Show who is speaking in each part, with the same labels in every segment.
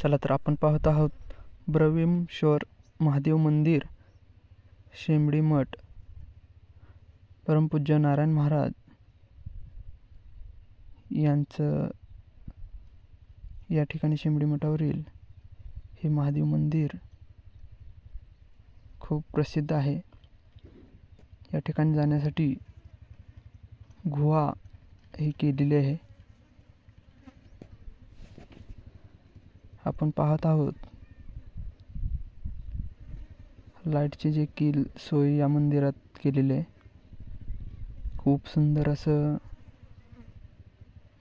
Speaker 1: चला तर आपण पाहत आहोत ब्रह्मेश्वर महादेव मंदिर, शेंबडी मठ, परमपूज्य नारायण महाराज यांचं या ठिकाणी शेंबडी मठावरील हे महादेव मंदिर खूप प्रसिद्ध आहे। या ठिकाणी जाण्यासाठी गुहा ही केलेली आहे। आपण पाहत आहोत लाईटचे जे कील सोय या मंदिरात केलेले आहे। खूप सुंदर असं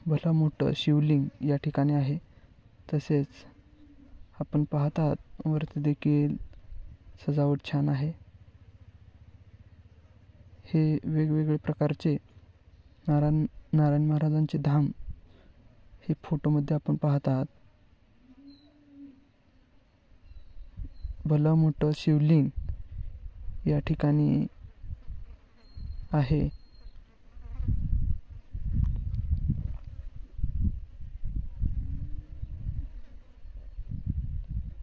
Speaker 1: भलं मोठं शिवलिंग या ठिकाणी आहे। तसेच आपण पाहत आहात वरती देखील सजावट छान आहे। हे वेगवेगळे प्रकारचे नारायण महाराजांचे धाम हे फोटोमध्ये आपण पाहत आहात। भलं मोठं शिवलिंग या ठिकाणी आहे।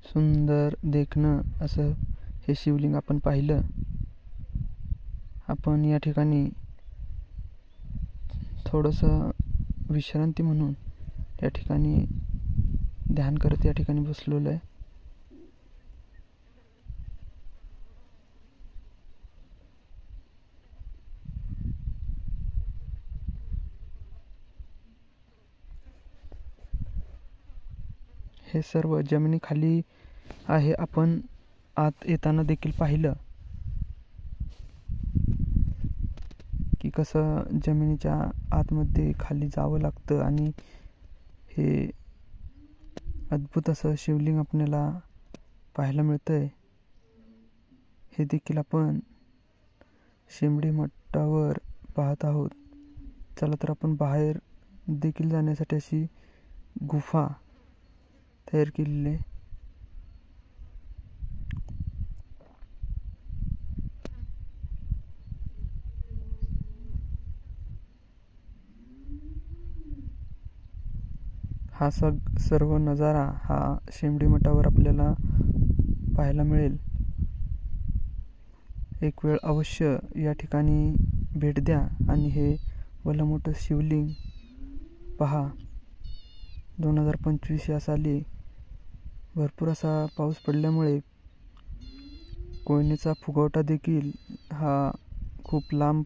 Speaker 1: सुंदर देखणं असं हे शिवलिंग आपण पाहिलं। आपण या ठिकाणी थोडंसं विश्रांती म्हणून या ठिकाणी ध्यान करत या ठिकाणी बसलेलो आहे। हे सर्व जमिनीखाली आहे। आपण आत येताना देखील पाहिलं की कसं जमिनीच्या आतमध्ये खाली जावं लागतं आणि हे अद्भुत असं शिवलिंग आपल्याला पाहायला मिळतंय। हे देखील आपण शेंबडी मठावर पाहत आहोत। चला तर आपण बाहेर देखील जाण्यासाठी अशी गुफा तयार केलेली आहे। हा सर्व नजारा हा शेंबडी मठावर आपल्याला पाहायला मिळेल। एक वेळ अवश्य या ठिकाणी भेट द्या आणि हे भलं मोठं शिवलिंग पहा। 2025 या साली भरपूर असा पाऊस पडल्यामुळे कोयनेचा फुगवटा देखील हा खूप लांब